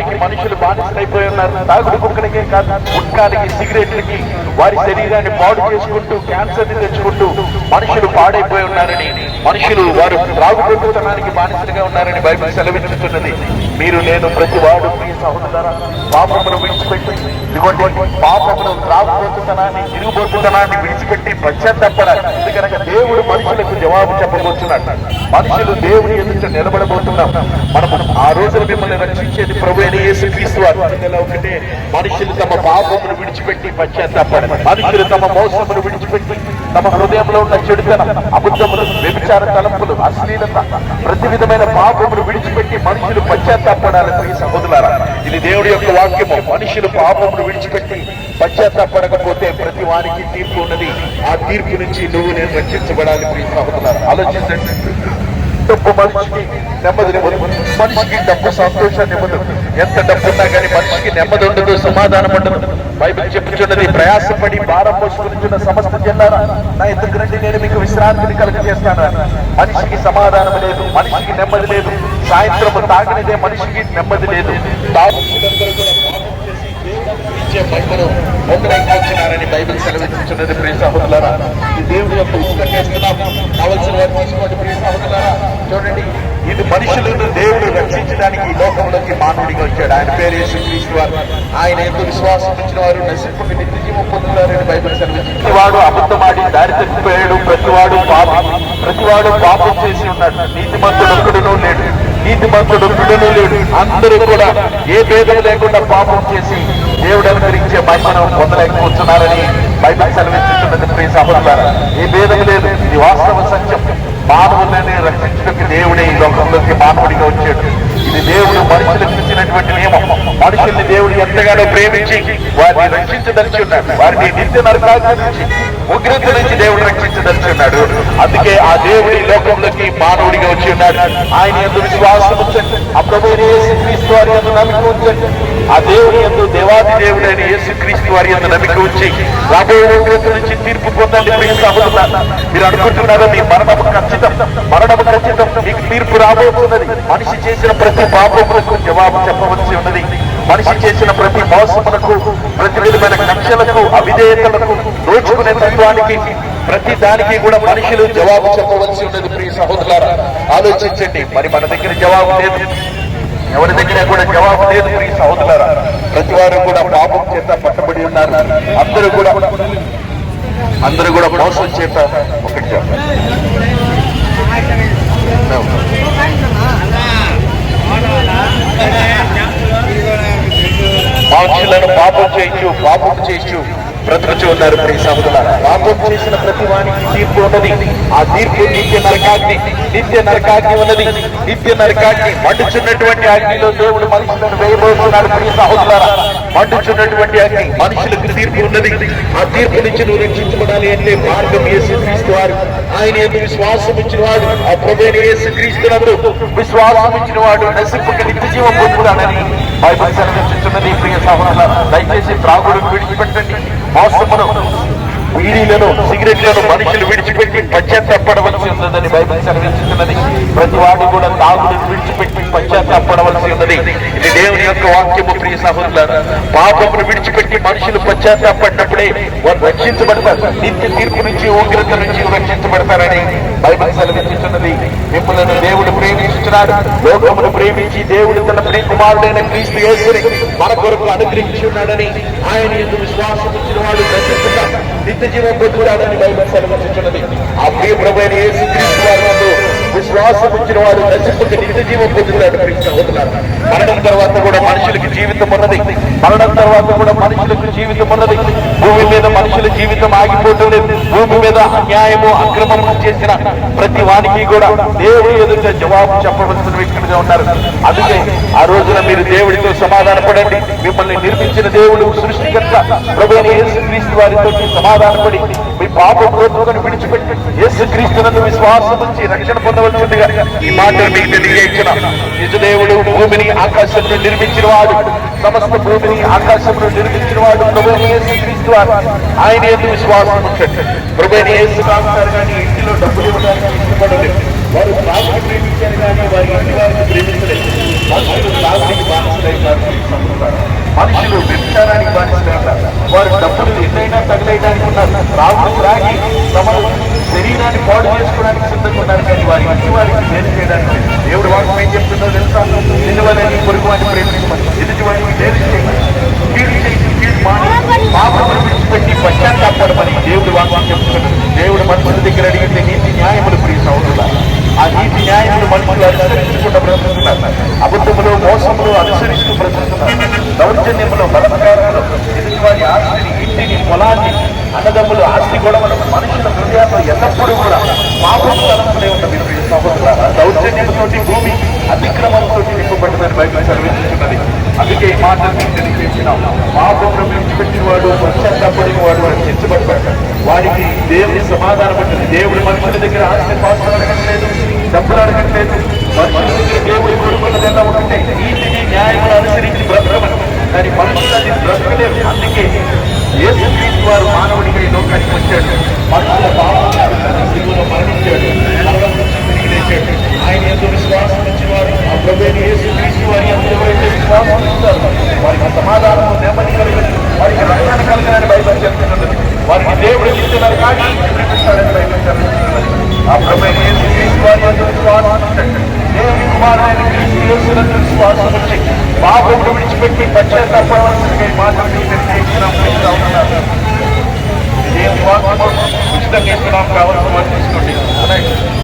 తాగుడికి మనుషులు బానిసలైపోయి ఉన్నారు. తాగుడు కుక్కలకే కాదు, గుట్కాలకి, సిగరెట్లకి వారి శరీరాన్ని పాడు చేసుకుంటూ క్యాన్సర్ ని తెచ్చుకుంటూ మనుషులు పాడైపోయి ఉన్నారని, మనుషులు వారు త్రాగుబోతుతనానికి బానిసలుగా ఉన్నారని బైబిల్ సెలవిస్తున్నది. మీరు నేను ప్రతి వాడు ప్రియ సహోదరులారా పాపమును విడిచిపెట్టి, ఇదిగోండి పాపమును, త్రాగుబోతుతనాన్ని, తిరుగుబోతుతనాన్ని విడిచిపెట్టి పశ్చాత్తాపడాలి. ఎందుకనగా దేవుడు మనుషులకు జవాబు చెప్పబోతున్నాడు. మనుషులు దేవుని ఎదుట నిలబడబోతున్నాం. మనము ఆ రోజున మిమ్మల్ని రక్షించేది ప్రభువైన యేసుక్రీస్తు వారు. ఒకటే, మనుషులు తమ పాపమును విడిచిపెట్టి పశ్చాత్తాపడాలి. మనుషులు తమ మోసమును విడిచిపెట్టి, తమ హృదయంలో ఉన్న చెడుతనం, అబద్ధములు, వ్యభిచార తలంపులు, అశ్లీలత, ప్రతి విధమైన పాపమును విడిచిపెట్టి మనుషులు పశ్చాత్తాపడాలి. ప్రియ సహోదరులారా, ఇది దేవుడి యొక్క వాక్యము. మనుషులు పాపమును విడిచిపెట్టి పశ్చాత్తాపడకపోతే ప్రతి వానికి తీర్పు ఉన్నది. ఆ తీర్పు నుంచి నువ్వు నేను రక్షించబడాలి. ప్రియ సహోదరులారా, ఆలోచించండి. డబ్బు మనిషికి నెమ్మదిని ఇవ్వదు, మనిషికి డబ్బు సంతోషాన్ని ఇవ్వదు. ఎంత డబ్బు ఉన్నా కానీ మనిషికి నెమ్మది ఉండదు, సమాధానం ఉండదు. బైబిల్ చెప్పుచున్నది, ప్రయాసపడి భారం మోసుకున్న సమస్త జనారా నా ఎదురు రండి, నేను మీకు విశ్రాంతిని కలుగజేస్తాను. మనిషికి సమాధానం లేదు, మనిషికి నెమ్మది లేదు. సాయంత్రం తాగినదే మనిషికి నెమ్మది లేదు. పొందలేకపోతున్నారని బైబిల్ సెలవిస్తున్నది. ప్రియ సహోదరులారా, ఈ దేవుడి యొక్క ఉచితం చేస్తున్నాం. కావలసిన వారు తీసుకోండి. ప్రియ సహోదరులారా, చూడండి, ఇది మనుషులను దేవుడు రక్షించడానికి ఈ లోకంలోకి మానవుడిగా వచ్చాడు. ఆయన పేరు యేసుక్రీస్తు వారు. ఆయన ఎందు విశ్వాసం ఇచ్చిన వారు నశింపక నిత్య జీవం పొందుతారని బైబిల్ సెలవిస్తుంది. ప్రతివాడు అబద్ధమాడి దారి తప్పిపోయాడు, ప్రతివాడు పాపం చేసి ఉన్నాడు. నీతిమంతుడు ఒక్కడునూ లేడు, నీతిమంతుడు ఒక్కడునూ లేడు. అందరూ కూడా ఏ భేదం లేకుండా పాపం చేసి దేవుడు అనుగ్రహించే మహిమను పొందలేకపోతున్నారని బైబిల్ సెలవిస్తున్నది. ప్రియ సహోదరులారా, ఏ భేదం లేదు. ఇది వాస్తవ సత్యం. మానవులని రక్షించడానికి దేవుడే ఈ లోకంలోకి మానవుడిగా వచ్చాడు. ఇది దేవుడు మనుషులకు ఇచ్చినటువంటి నియమం. మనుషుల్ని దేవుడు ఎంతగానో ప్రేమించి వారిని రక్షించదలిచి ఉన్నాడు. వారిని నిత్య నరకాగ్ని నుంచి, ఉగ్రత నుంచి దేవుడు రక్షించదలిచి. అందుకే ఆ దేవుడి లోకంలోకి మానవుడిగా వచ్చి ఉన్నాడు. ఆయన యందు విశ్వాసం ఉంచండి. ఆ ప్రభువైన యేసుక్రీస్తు వారి యందు నమ్మిక ఉంచండి. ఆ దేవుడి యందు, దేవాది దేవుడైన యేసుక్రీస్తు వారి యందు నమ్మిక ఉంచి రాబోయే ఉగ్రత నుంచి తీర్పు పొందండి. ప్రియ సహోదరులారా, మీరు అనుకుంటున్నారా మీ మరణము ఖచ్చితం, మరణము ఖచ్చితం, మీకు తీర్పు రాబోతున్నది. మనిషి చేసిన ప్రతి పాపములకు జవాబు చెప్పవలసి ఉన్నది. మనిషి చేసిన ప్రతి మోసములకు, ప్రతి విధమైన కక్షలకు, అవిధేయతలకు, దోచుకునే తత్వానికి, ప్రతి దానికి కూడా మనుషులు జవాబు చెప్పవలసి ఉన్నది. ప్రియ సహోదరులారా, ఆలోచించండి. మరి మన దగ్గర జవాబు లేదు, ఎవరి దగ్గర కూడా జవాబు లేదు. ప్రియ సహోదరులారా, ప్రతి వారు కూడా పాపం చేత పట్టబడి ఉన్నారు. అందరూ కూడా మోసం చేత ఒకటి మనుషులను పాపం చేయొచ్చు బ్రతుకుచూ ఉన్నారు. ప్రియ సహోదరులారా, పాపం చేసిన ప్రతి వానికి తీర్పు ఉన్నది. ఆ తీర్పు నిత్య నరకాగ్ని ఉన్నది. నిత్య నరకాగ్ని, మండుచున్నటువంటి అగ్నిలో దేవుడు మనుషులను వేయబోతున్నాడు. ప్రియ సహోదరులారా, మండుచున్నటువంటి అగ్ని, మనుషులకు తీర్పు ఉన్నది. ఆ తీర్పు నుంచి నువ్వు రక్షించబడాలి అంటే మార్గం యేసుక్రీస్తు వారు. ఆయన యందు విశ్వాసం ఇచ్చిన వాడు, ఆ ప్రభువైన యేసుక్రీస్తునందు విశ్వాసం ఇచ్చిన వాడు నశింపక నిత్య జీవం పొందుతాడని బైబిల్ సెలవిస్తున్నది. ప్రియ సహోదరులారా, దయచేసి త్రాగుడును విడిచిపెట్టండి. మోసమును, బీడీలను, సిగరెట్లను మనుషులు విడిచిపెట్టి పశ్చాత్తాపడవలసి ఉన్నదని బైబిల్ సెలవిస్తున్నది. ప్రతి వాడు కూడా తాగుడును విడిచిపెట్టి పశ్చాత్తాపడవలసి ఉన్నది. ఇది దేవుని యొక్క వాక్యము. ప్రియ సహోదరులారా, పాపమును విడిచిపెట్టి మనుషులు పశ్చాత్తాపడినప్పుడే వారు రక్షించబడతారు. నిత్య తీర్పు నుంచి, ఉగ్రత నుంచి రక్షించబడతారని బైబిల్ సెలవిస్తున్నది. మిమ్మల్ని దేవుడు ప్రేమిస్తున్నాడు. లోకమును ప్రేమించి దేవుడు తన ప్రియ కుమారుడైన క్రీస్తు యేసుని మన కొరకు అనుగ్రహించి ఉన్నాడని, ఆయన యందు విశ్వాసం ఇచ్చిన వాడు రక్షించక నిత్య జీవం పొందుతాడని బైబిల్ సెలవిస్తున్నది. ఆ ప్రియ ప్రభువైన యేసుక్రీస్తు వారి యందు విశ్వాసం ఇచ్చిన వాడు నశింపక నిత్య జీవం పొందుతాడు. ప్రియ సహోదరులారా, మరణం తర్వాత కూడా మనుషులకి జీవితం ఉన్నది. భూమి మీద మనుషుల జీవితం ఆగిపోవటం లేదు. భూమి మీద అన్యాయము, అక్రమము చేసిన ప్రతి వానికి కూడా దేవుడి ఎదుట జవాబు చెప్పవలసిన వ్యక్తులుగా ఉన్నారు. అందుకే ఆ రోజున మీరు దేవుడితో సమాధానపడండి. మిమ్మల్ని నిర్మించిన దేవుడు, సృష్టికర్త ప్రభువైన యేసుక్రీస్తు వారితో సమాధానపడి మీ పాపం బ్రతుకును విడిచిపెట్టి యేసుక్రీస్తునందు విశ్వాసం నుంచి రక్షణ పొందవలసిందిగా ఈ మాటలు మీకు తెలియజేసిన నిజదేవుడు, భూమిని ఆకాశమును నిర్మించిన వాడు, సమస్త భూమిని ఆకాశమును నిర్మించిన వాడు ప్రభువైన యేసుక్రీస్తు వారు. ఆయన యందు విశ్వాసం ఉంచండి. ప్రభువైన యేసు కానీ ఇంటిలో డబ్బులు ఇవ్వడానికి ఇష్టపడలేదు. వారు త్రాగుని ప్రేమించారు కానీ వారి ఇంటి వారిని ప్రేమించలేదు. మనుషులు త్రాగునికి బానిసలైనారు, మనుషులు వ్యభిచారానికి బానిసలైనారు. వారు డబ్బులు ఎన్నైనా తగిలేయడానికి ఉన్నారు, త్రాగులు త్రాగి తమ శరీరాన్ని పాడు చేసుకోవడానికి సిద్ధంగా ఉన్నారు. కానీ వారి ఇంటి వారికి మేలు చేయడానికి దేవుడు వాక్యం ఏం చెప్తుందో తెలుసా? నిన్ను వారిని పొరుగు వారిని ప్రేమించమని, ఎదుటి వారికి మేలు చేయమని, కీడు చేసి కీడు మాని పాపమును విడిచిపెట్టి పశ్చాత్తాపడమని దేవుడు వాక్యం చెప్తున్నాడు. దేవుడు మనుషుల దగ్గర అడిగితే నీతి న్యాయములు ప్రియ సహోదరులారా, ఆ నీతి న్యాయములు మనుషులు అనుసరించకుండా బ్రతుకుతున్నారు. అబద్ధములు మోసములు అనుసరిస్తూ బ్రతుకుతున్నారు. దౌర్జన్యములు బలత్కారములు ఎదుటి వారి ఆస్తిని, ఇంటిని, పొలాన్ని, అన్నదమ్ములు ఆస్తి గొడవలు మనుషుల హృదయాల్లో ఎల్లప్పుడూ కూడా పాపం తలంపులే ఉన్నవి ప్రియ సహోదరులారా. దౌర్జన్యముతోటి భూమి అతిక్రమంతో నింపబడుతుందని బైబిల్ సెలవిస్తున్నది. అందుకే ఈ మాటలు మీకు తెలియజేసినాం. పాపమును విడిచిపెట్టిన వాడు, పశ్చాత్తాపడిన వాడు రక్షించబడతాడు. వారికి దేవుని సమాధానం ఉంటుంది. దేవుడు మనుషుల దగ్గర ఆస్తి పాత్రలు అడగట్లేదు, డబ్బులు అడగట్లేదు. మనుషుల దగ్గర దేవుడు కోరుకున్నది ఎలా ఉంటే నీతిని న్యాయములు అనుసరించి బ్రతకమని. కానీ మనుషులు అది బ్రతకలేరు. అందుకే యేసుక్రీస్తు వారు మానవుడిగా ఈ లోకానికి వచ్చాడు. మనుషుల పాపం శిలువలో మరణించాడు, నరకం నుంచి తిరిగి లేచాడు. ఆయన ఎంతో విశ్వాసం వచ్చిన వారు ఆ ప్రభువైన యేసుక్రీస్తు వారి ఎవరైతే విశ్వాసం ఉంచుతారో వారికి సమాధానం, నెమ్మది కలిగింది, వారికి రక్షణ కలిగినని బైబిల్ చెప్తున్నది. వారికి దేవుడు ఇస్తున్నారు కానీ చూపిస్తాడని బైబిల్ చెప్తున్నది. ఆ ప్రభువైన యేసుక్రీస్తు వారి ఎంతో విశ్వాసం ఉంచండి. దేవుని కుమారుడైన క్రీస్తు యేసునందు విశ్వాసం వచ్చి పాపమును విడిచిపెట్టి పశ్చాత్తాపడవలసిందిగా ఈ మాటలు తెలియజేస్తున్నాం. దేవుని వాక్యము ఉచితంగా ఇస్తున్నాం, కావాల్సిన వారు తీసుకోండి.